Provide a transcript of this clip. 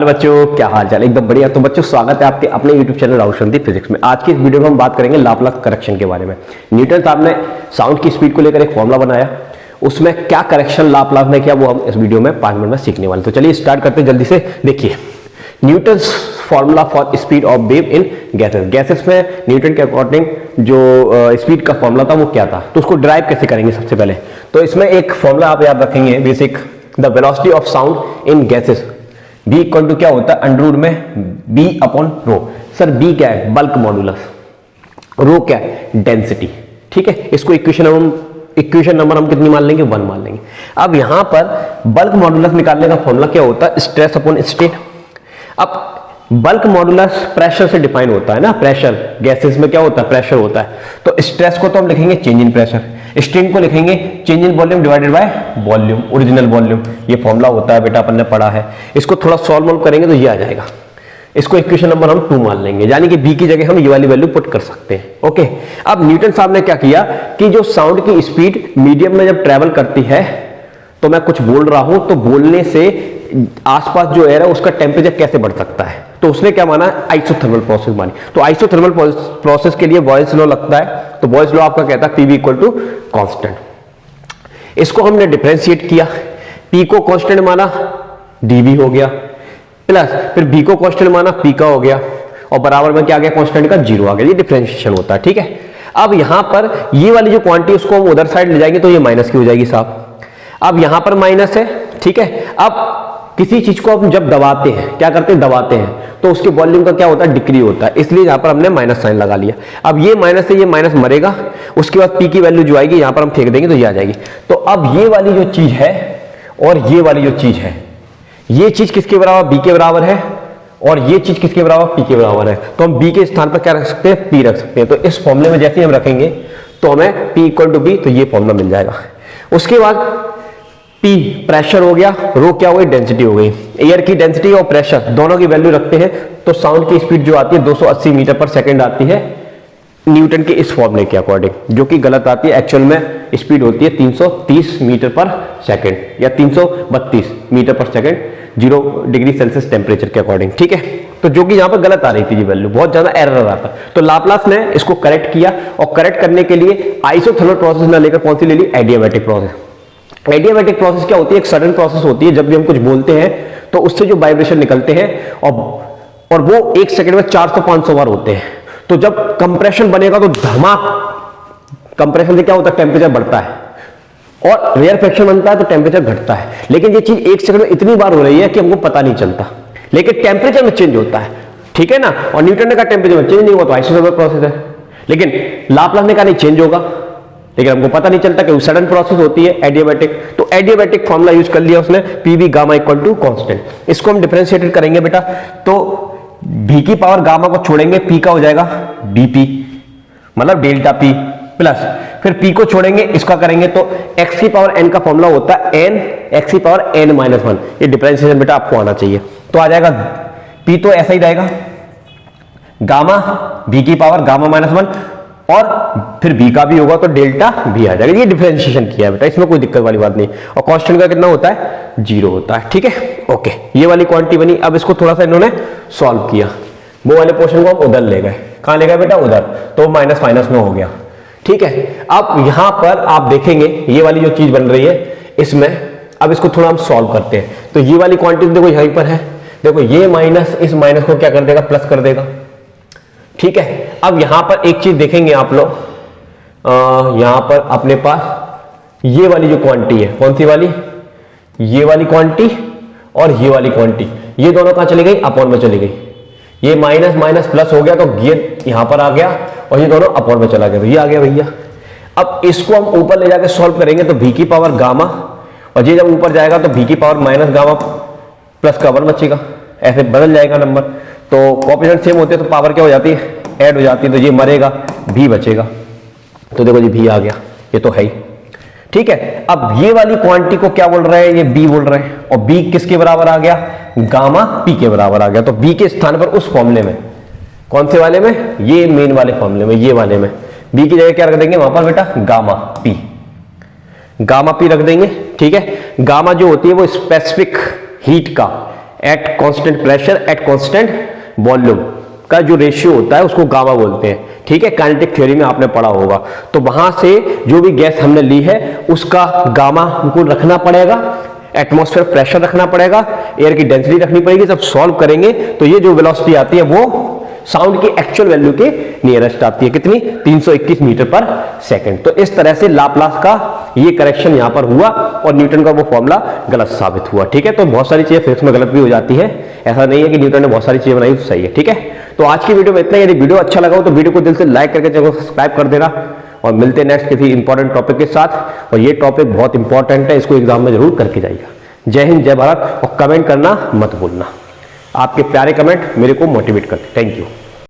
बच्चों क्या हाल चाल, एकदम बढ़िया। तो बच्चों स्वागत है आपके अपने YouTube channel Rahul Sandeep physics में। आज की इस वीडियो में हम बात करेंगे लाप्लास करेक्शन के बारे में। न्यूटन साहब ने साउंड की स्पीड को लेकर एक फॉर्मूला बनाया, उसमें क्या करेक्शन लाप्लास ने किया वो हम इस वीडियो में 5 मिनट में सीखने वाले। तो चलिए स्टार्ट करते हैं जल्दी से। देखिए Newton formula for speed of wave in gases. Gases में न्यूटन के अकॉर्डिंग जो स्पीड का फॉर्मूला था वो क्या था, तो उसको ड्राइव कैसे करेंगे सबसे पहले। तो इसमें एक फॉर्मूला आप याद रखेंगे basic, the velocity of sound in gases B equal to क्या होता है, अंडर रूट में B upon rho. Sir B क्या है, बल्क मॉडुलस, रो क्या है, डेंसिटी। ठीक है, इसको इक्वेशन नंबर हम कितनी मान लेंगे, 1 मान लेंगे। अब यहां पर बल्क मॉडुलस निकालने का फॉर्मूला क्या होता है, स्ट्रेस अपॉन स्ट्रेन। अब बल्क मॉडुलस प्रेशर से डिफाइन होता है ना, प्रेशर गैसेस में क्या होता है, प्रेशर होता है। तो स्ट्रेस को तो हम लिखेंगे चेंज इन प्रेशर, स्ट्रेन को लिखेंगे change in volume divided by volume, original volume. ये फॉर्मूला होता है बेटा, अपन ने पढ़ा है। इसको थोड़ा सॉल्व करेंगे तो ये आ जाएगा। इसको इक्वेशन नंबर हम 2 मान लेंगे, यानी कि बी की जगह हम ये वाली वैल्यू पुट कर सकते हैं। ओके, अब न्यूटन साहब ने क्या किया कि जो साउंड की स्पीड मीडियम में जब ट्रेवल करती है, तो मैं कुछ बोल रहा हूं तो बोलने से आसपास जो एयर है उसका टेम्परेचर कैसे बढ़ सकता है, तो उसने क्या माना, आइसोथर्मल प्रोसेस मानी। तो आइसोथर्मल प्रोसेस के लिए बॉयल्स लॉ लगता है। तो बॉयल्स लॉ आपका कहता है पीवी इक्वल टू कांस्टेंट। इसको हमने डिफरेंशिएट किया, पी को कांस्टेंट माना डीवी हो गया, प्लस फिर बी को कांस्टेंट माना पी का हो गया, और बराबर में क्या आ गया, कांस्टेंट का 0 आ गया। ये डिफरेंशिएशन होता है। ठीक है, अब यहां पर ये वाली जो क्वांटिटी उसको हम उधर साइड ले जाएंगे तो ये माइनस की हो जाएगी साहब। अब यहां पर माइनस है, ठीक है। अब किसी चीज को हम जब दबाते हैं, क्या करते हैं, दबाते हैं, तो उसके वॉल्यूम का क्या होता है, डिक्री होता है, इसलिए यहां पर हमने माइनस साइन लगा लिया। अब ये माइनस से ये माइनस मरेगा, उसके बाद पी की वैल्यू जो आएगी यहां पर हम फेंक देंगे तो ये आ जाएगी। तो अब ये वाली जो चीज है और ये वाली जो चीज है, ये चीज किसके बराबर, बी के बराबर है, और ये चीज किसके बराबर, पी के बराबर है। तो हम बी के स्थान पर क्या रख सकते हैं, पी रख सकते हैं। तो इस फॉर्मूले में जैसे ही हम रखेंगे तो हमें पी इक्वल टू बी, तो ये फॉर्मूला मिल जाएगा। उसके बाद P प्रेशर हो गया, रो क्या हो गई, डेंसिटी हो गई। एयर की डेंसिटी और प्रेशर दोनों की वैल्यू रखते हैं तो साउंड की स्पीड जो आती है 280 मीटर पर सेकंड आती है न्यूटन के इस फॉर्मूले के अकॉर्डिंग, जो कि गलत आती है। एक्चुअल में स्पीड होती है 330 मीटर पर सेकंड या 332 मीटर पर सेकंड 0 डिग्री सेल्सियस टेम्परेचर के अकॉर्डिंग। ठीक है, तो जो कि यहां पर गलत आ रही थी, वैल्यू बहुत ज्यादा एरर आ रहा था। तो लाप्लास ने इसको करेक्ट किया, और करेक्ट करने के लिए आइसोथर्मल प्रोसेस ना लेकर कौन सी ले ली, एडियाबैटिक प्रोसेस। एडियाबैटिक प्रोसेस क्या होती है, एक सडन प्रोसेस होती है। जब भी हम कुछ बोलते हैं तो उससे जो वाइब्रेशन निकलते हैं और वो 1 सेकंड में 400-500 बार होते हैं। तो जब कंप्रेशन बनेगा तो धमाक, कंप्रेशन से क्या होता है, टेम्परेचर बढ़ता है, और रेयरफेक्शन बनता है तो टेम्परेचर घटता है। लेकिन ये चीज 1 सेकंड में इतनी बार हो रही है कि हमको पता नहीं चलता, लेकिन टेम्परेचर में चेंज होता है। ठीक है ना, और न्यूटन ने कहा टेम्परेचर में चेंज नहीं हुआ तो आइसोथर्मल प्रोसेस है। लेकिन लाप्लास ने कहा नहीं चेंज होगा, लेकिन हमको पता नहीं चलता कि सडन प्रोसेस होती है एडियाबैटिक। तो एडियाबैटिक फॉर्मूला यूज कर लिया उसने, PV gamma equal to constant. इसको हम डिफरेंशिएट करेंगे बेटा, तो भी की पावर गामा को छोड़ेंगे, पी का हो जाएगा डीपी, मतलब डेल्टा पी, प्लस फिर पी को छोड़ेंगे, इसका करेंगे तो एक्स की पावर एन का फॉर्मूला होता है एन एक्स की पावर एन माइनस 1। ये डिफरेंशिएशन बेटा आपको आना चाहिए। तो आ जाएगा पी तो ऐसा ही रहेगा, गामा बी की पावर गामा माइनस 1, और फिर बी का भी होगा तो डेल्टा बी आ जाएगा। ये डिफरेंशिएशन किया है बेटा, इसमें कोई दिक्कत वाली बात नहीं। और कांस्टेंट का कितना होता है, 0 होता है। ठीक है, ओके, ये वाली क्वांटिटी बनी। अब इसको थोड़ा सा इन्होंने सॉल्व किया, वो वाले पोर्शन को हम उधर ले गए। कहां ले गए बेटा, उधर, तो माइनस माइनस में हो गया। ठीक है, अब यहां पर आप देखेंगे ये वाली जो चीज बन रही है इसमें, अब इसको थोड़ा हम सॉल्व करते हैं। तो ये वाली क्वांटिटी देखो यहीं पर है, देखो ये माइनस इस माइनस को क्या कर देगा, प्लस कर देगा। ठीक है, अब यहां पर एक चीज देखेंगे आप लोग, यहां पर अपने पास ये वाली जो क्वांटिटी है, कौन सी वाली, ये वाली क्वांटिटी और ये वाली क्वांटिटी, ये दोनों कहां चली गई, अपॉन में चली गई। ये माइनस माइनस प्लस हो गया तो ये यहां पर आ गया, और ये दोनों अपॉन में चला गया, तो ये आ गया भैया। अब इसको हम ऊपर ले जाकर सॉल्व करेंगे तो भी की पावर गामा, और ये जब ऊपर जाएगा तो भी की पावर माइनस गामा प्लस का 1 बचेगा, ऐसे बदल जाएगा नंबर। तो कोएफिशिएंट सेम होते हैं तो पावर क्या हो जाती है, ऐड हो जाती है, तो ये मरेगा, भी बचेगा। तो देखो जी भी आ गया, ये तो है ही। ठीक है, अब ये वाली क्वांटिटी को क्या बोल रहे हैं, ये बी बोल रहे हैं, और बी किसके बराबर आ गया, गामा पी के बराबर आ गया। तो बी के स्थान पर उस फॉर्मूले में, कौन से वाले में, ये मेन वाले फॉर्मूले में, ये वाले में बी की जगह क्या रख देंगे वहां पर बेटा, गामा पी, गामा पी रख देंगे। ठीक है, गामा जो होती है वो स्पेसिफिक हीट का at constant pressure at constant volume का जो रेशियो होता है उसको गामा बोलते हैं, ठीक है। काइनेटिक थ्योरी में आपने पढ़ा होगा। तो वहां से जो भी गैस हमने ली है उसका गामा हमको रखना पड़ेगा, एटमॉस्फेयर प्रेशर रखना पड़ेगा, एयर की डेंसिटी रखनी पड़ेगी। जब सॉल्व करेंगे तो ये जो वेलोसिटी आती है वो साउंड की एक्चुअल वैल्यू के नियरेस्ट आती है, कितनी, 321 मीटर पर सेकंड। तो इस तरह से लाप्लास का ये करेक्शन यहां पर हुआ और न्यूटन का वो फॉर्मूला गलत साबित हुआ, ठीक है। तो बहुत सारी चीजें फिजिक्स में गलत भी हो जाती है, ऐसा नहीं है कि न्यूटन ने बहुत सारी चीजें बनाई तो सही है, ठीक है। तो आज की वीडियो में इतना ही। यदि वीडियो अच्छा लगा हो तो वीडियो को दिल से लाइक करके चैनल को सब्सक्राइब कर देना और मिलते हैं नेक्स्ट किसी इंपॉर्टेंट टॉपिक के साथ। और ये टॉपिक बहुत इंपॉर्टेंट है, इसको एग्जाम में जरूर करके जाइएगा। जय हिंद, जय भारत। और कमेंट करना मत भूलना, आपके प्यारे कमेंट मेरे को मोटिवेट करते। Thank you.